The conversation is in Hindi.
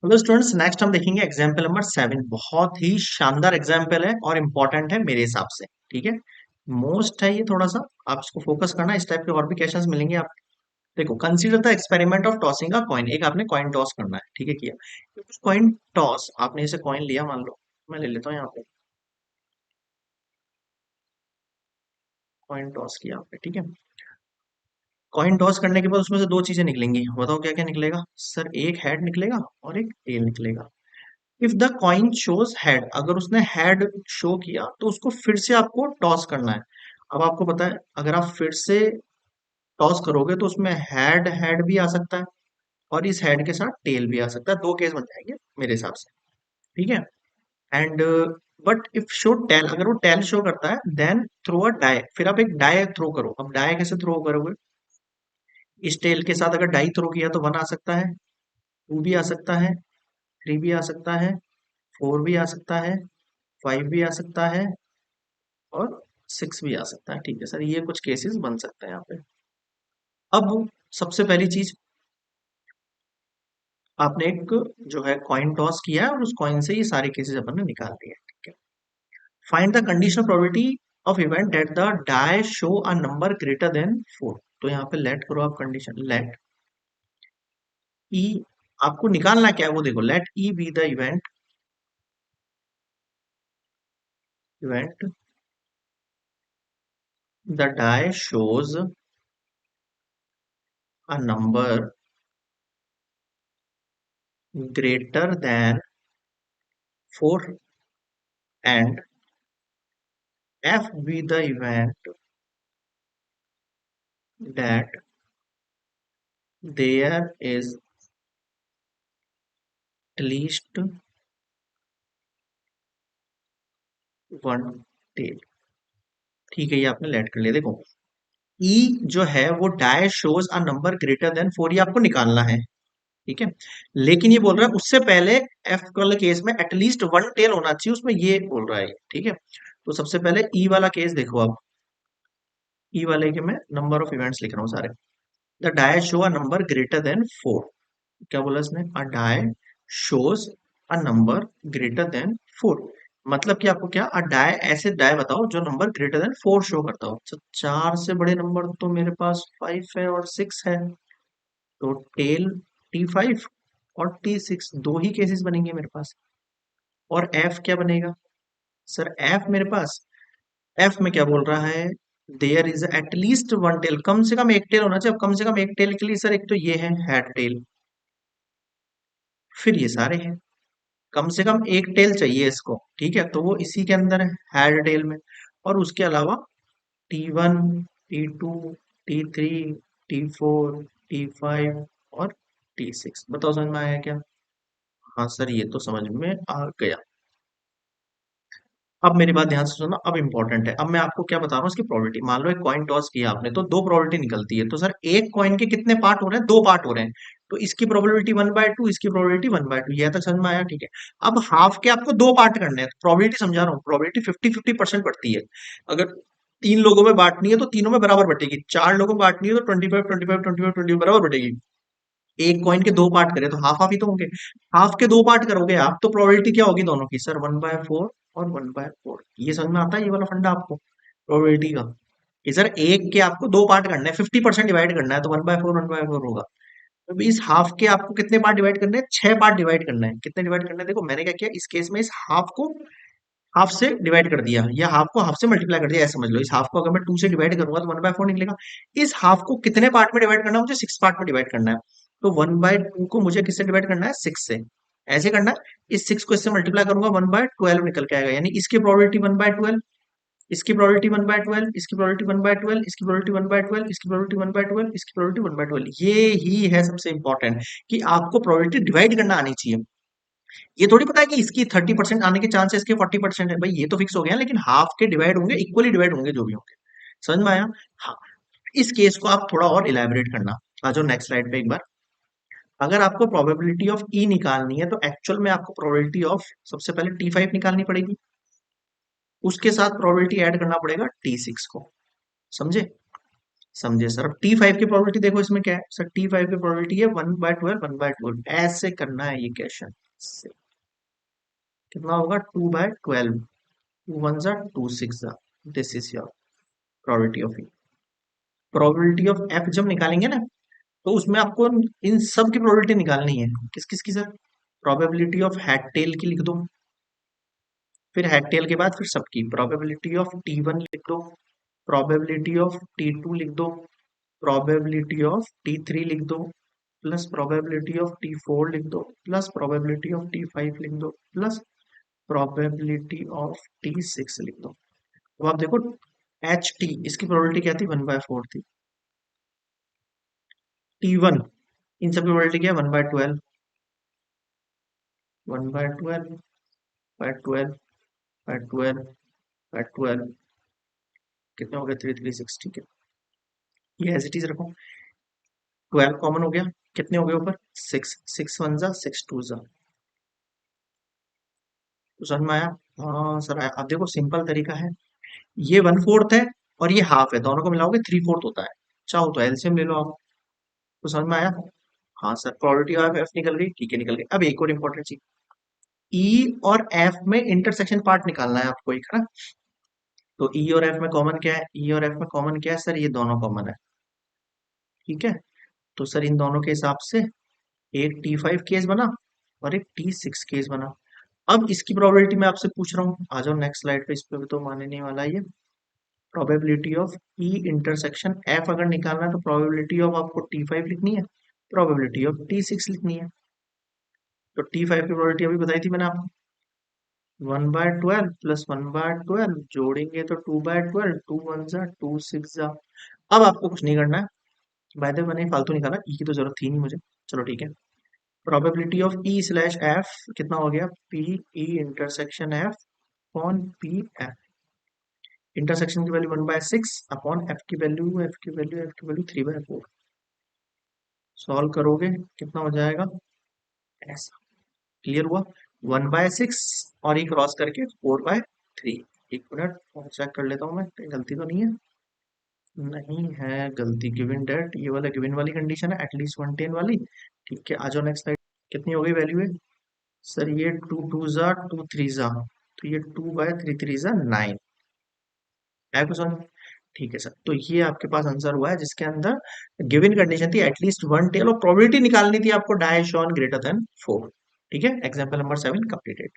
हेलो स्टूडेंट्स, नेक्स्ट हम देखेंगे एग्जाम्पल नंबर 7। बहुत ही शानदार एग्जाम्पल है और इम्पोर्टेंट है मेरे हिसाब से। ठीक है, मोस्ट है ये थोड़ा सा, आप इसको फोकस करना। इस टाइप के और भी क्वेश्चंस मिलेंगे आप। देखो, consider the experiment of tossing a coin. एक आपने कॉइन टॉस करना है, ठीक है, किया। कॉइन टॉस, आपने इसे कॉइन लिया, मान लो मैं ले लेता हूँ यहाँ पे। कॉइन टॉस किया आपने, ठीक है। कॉइन टॉस करने के बाद उसमें से दो चीजें निकलेंगी, बताओ क्या क्या निकलेगा। सर, एक हेड निकलेगा और एक टेल निकलेगा। If the coin shows head, अगर उसने हेड शो किया तो उसको फिर से आपको टॉस करना है। अब आपको पता है, अगर आप फिर से टॉस करोगे तो उसमें हेड हेड भी आ सकता है और इस हेड के साथ टेल भी आ सकता है। दो केस बन जाएंगे मेरे हिसाब से, ठीक है। And but if show tail, अगर वो टेल शो करता है देन थ्रो अ डाई। फिर आप एक डाई थ्रो करो। अब डाई कैसे थ्रो करोगे? इस टेल के साथ अगर डाई थ्रो किया तो 1 आ सकता है, 2 भी आ सकता है, 3 भी आ सकता है, 4 भी आ सकता है, 5 भी आ सकता है और 6 भी आ सकता है। ठीक है सर, ये कुछ केसेस बन सकते हैं यहाँ पे। अब सबसे पहली चीज, आपने एक जो है कॉइन टॉस किया है और उस कॉइन से ये सारे केसेस अपन ने निकाल दिए हैं, ठीक है। Find the conditional probability of event that the die show a number greater than 4। तो यहाँ पे लेट करो आप कंडीशन, लेट ई, आपको निकालना क्या है वो देखो। Let E be the event, event the die shows a number greater than 4 and F be the event that there is at least one tail। ठीक है, ये आपने लेट कर लिया। देखो, ई जो है वो die shows a number greater than 4, ये आपको निकालना है, ठीक है। लेकिन ये बोल रहा है उससे पहले एफ वाले केस में एटलीस्ट वन टेल होना चाहिए, उसमें ये बोल रहा है, ठीक है। तो सबसे पहले ई वाला केस देखो आप। ई वाले के मैं नंबर ऑफ इवेंट्स लिख रहा हूँ सारे। The die show a number greater than 4। क्या बोला इसने? A die shows a number greater than 4। मतलब कि आपको क्या, अ डाई, ऐसे डाई बताओ जो नंबर ग्रेटर देन 4 शो करता हो। तो चार से बड़े नंबर तो मेरे पास 5 है और 6 है, तो टेल T5 और T6, दो ही केसेस बनेंगे मेरे पास। और F क्या बनेगा? सर F मेरे पास, F में क्या बोल रहा है? There is at least one tail, कम से कम एक टेल होना चाहिए। अब कम से कम एक टेल के लिए सर एक तो ये है हेड टेल, फिर ये सारे हैं। कम से कम एक टेल चाहिए इसको, ठीक है, तो वो इसी के अंदर है, हेड टेल में। और उसके अलावा T1, T2, T3, T4, T5 और T6। बताओ समझ में आया क्या? हाँ सर, ये तो समझ में आ गया। अब मेरी बात ध्यान से सुनो, अब इंपॉर्टेंट है। अब मैं आपको क्या बता रहा हूँ इसकी प्रोबेबिलिटी। मान लो एक कॉइन टॉस किया आपने तो दो प्रोबेबिलिटी निकलती है। तो सर एक कॉइन के कितने पार्ट हो रहे हैं? दो पार्ट हो रहे हैं। तो इसकी प्रोबेबिलिटी 1/2, इसकी प्रोबेबिलिटी 1/2। यह तक समझ में आया? ठीक है। अब हाफ के आपको दो पार्ट करने हैं। प्रोबेबिलिटी समझा रहा हूँ, प्रोबेबिलिटी 50-50% बढ़ती है। अगर तीन लोगों में बांटनी है तो तीनों में बराबर बटेगी। चार लोगों में बांटनी है तो 25-25-25-25 बराबर बटेगी। एक कॉइन के दो पार्ट करे तो हाफ हाफ ही तो होंगे। हाफ के दो पार्ट करोगे आप तो प्रोबेबिलिटी क्या होगी दोनों की? सर 1/4 और 1/4। ये समझ में आता है ये वाला फंडा आपको प्रोबेबिलिटी का? कि सर एक के आपको दो पार्ट करना है, 50% डिवाइड करना है, तो 1/4 होगा। तो इस हाफ के आपको कितने पार्ट डिवाइड करने हैं? 6 पार्ट डिवाइड करना है। कितने डिवाइड करना है? देखो मैंने क्या किया इस केस में, इस हाफ को हाफ से डिवाइड कर दिया, या हाफ को हाफ से मल्टीप्लाई कर दिया, ऐसे समझ लो। इस हाफ को अगर मैं 2 से डिवाइड करूंगा तो 1/4 निकलेगा। इस हाफ को कितने पार्ट में डिवाइड करना है? मुझे 6 पार्ट में डिवाइड करना है। तो 1/2 को मुझे किससे डिवाइड करना है? 6 से। ऐसे करना है, इस 6 को इससे मल्टीप्लाई करूंगा, 1/12 निकल के आएगा। यानी इसकी प्रोबेबिलिटी 1/12, इसकी प्रोबेबिलिटी 1/12, इसकी प्रोबेबिलिटी 1/12, इसकी प्रोबेबिलिटी 1/12, इसकी प्रोबेबिलिटी 1/12, इसकी प्रोबेबिलिटी 1/12। ये ही है सबसे इंपॉर्टेंट, कि आपको प्रोबेबिलिटी डिवाइड करना आनी चाहिए। ये थोड़ी पता है कि इसकी 30% आने के चांस है, इसके 40% है। भाई ये तो फिक्स हो गया, लेकिन हाफ के डिवाइड होंगे, इक्वली डिवाइड होंगे जो भी होंगे। समझ में आया? हाँ। इस केस को आप थोड़ा और इलेबोरेट करना। आ जाओ नेक्स्ट स्लाइड पे एक बार। अगर आपको प्रोबेबिलिटी ऑफ ई निकालनी है तो एक्चुअल में आपको प्रोबेबिलिटी ऑफ सबसे पहले T5 निकालनी पड़ेगी, उसके साथ प्रोबेबिलिटी ऐड करना पड़ेगा T6 को। समझे? समझे सर? अब T5 की प्रोबेबिलिटी देखो इसमें क्या है सर, T5 की प्रोबेबिलिटी है 1/12 ऐसे करना है ये क्वेश्चन। कितना होगा 2/12, 2 1 जा 2 6 जा, this is your probability of E. Probability of F जब निकालेंगे ना, तो उसमें आपको इन सब की प्रोबेबिलिटी निकालनी है। किस किस की sir? Probability of head tail की लिख दो, फिर हेड टेल के बाद फिर सबकी प्रोबेबिलिटी ऑफ T1 लिख दो, प्रोबेबिलिटी ऑफ T2 लिख दो, प्रोबेबिलिटी ऑफ T3 लिख दो, प्लस प्रोबेबिलिटी ऑफ T4 लिख दो, प्लस प्रोबेबिलिटी ऑफ T5 लिख दो, प्लस प्रोबेबिलिटी ऑफ T6 लिख दो। अब आप देखो HT इसकी प्रोबेबिलिटी क्या थी, 1/4 थी। T1 इन सब की प्रोबेबिलिटी क्या है, 1/12, 1/12 बाय 12 बाय 12 बाय 12, कितने हो गए, 3 3 6, ठीक है। ये एज इट इज रखो, 12 कॉमन हो गया, कितने हो गए ऊपर, 6, 6 1 जा 6 2 जा, तो समझ में आया? हाँ सर आया। अब देखो सिंपल तरीका है, ये 1/4 है और ये हाफ है, दोनों को मिलाओगे 3/4 होता है। चाहो तो एलसीएम ले लो आप, तो समझ में आया? हाँ सर, प्रोबेबिलिटी ऑफ एफ निकल गई, ठीक है निकल गई। अब एक और इंपॉर्टेंट चीज, ई और एफ में इंटरसेक्शन पार्ट निकालना है आपको एक, है ना? तो ई और एफ में कॉमन क्या है, ई और एफ में कॉमन क्या है सर, ये दोनों कॉमन है, ठीक है। तो सर इन दोनों के हिसाब से एक T5 केस बना और एक T6 केस बना। अब इसकी प्रोबेबिलिटी मैं आपसे पूछ रहा हूँ, आ जाओ नेक्स्ट स्लाइड पे, इस पे भी तो मानने नहीं वाला ये। Probability of E intersection F अगर निकालना है तो प्रोबेबिलिटी ऑफ आपको T5 लिखनी है, प्रोबेबिलिटी ऑफ T6 लिखनी है। तो T5 की प्रोबेबिलिटी अभी बताई थी मैंने आपको, 1/12 प्लस 1/12 जोड़ेंगे तो 2/12, 2 1 जा 2 6 जा। अब आपको कुछ नहीं करना है, बाय द वे मैंने फालतू निकाला, ई की तो जरूरत थी नहीं मुझे, चलो ठीक है। Probability of E slash F कितना हो गया, P E intersection F upon P F. Intersection की वैल्यू 1/6 अपॉन एफ की वैल्यू 3/4। सॉल्व करोगे कितना हो जाएगा, ऐसा। क्लियर हुआ? 1/6 और ये क्रॉस करके 4/3। एक मिनट और चेक कर लेता हूँ मैं, कहीं गलती तो नहीं है। नहीं है गलती, गिवन डेट ये वाला गिवन वाली कंडीशन है, एटलीस्ट 110 वाली। ठीक है, आ जाओ नेक्स्ट स्लाइड। कितनी हो गई वैल्यू है सर, ये 2 2 जा 2 3 जा, तो ये 2/3 3 जा 9 है क्वेश्चन। ठीक है सर, तो ये आपके पास आंसर हुआ है जिसके अंदर गिवन कंडीशन थी एटलीस्ट वन टेल और प्रोबेबिलिटी निकालनी थी आपको डायशॉन ग्रेटर देन 4। ठीक है, एग्जाम्पल नंबर 7 कंप्लीटेड।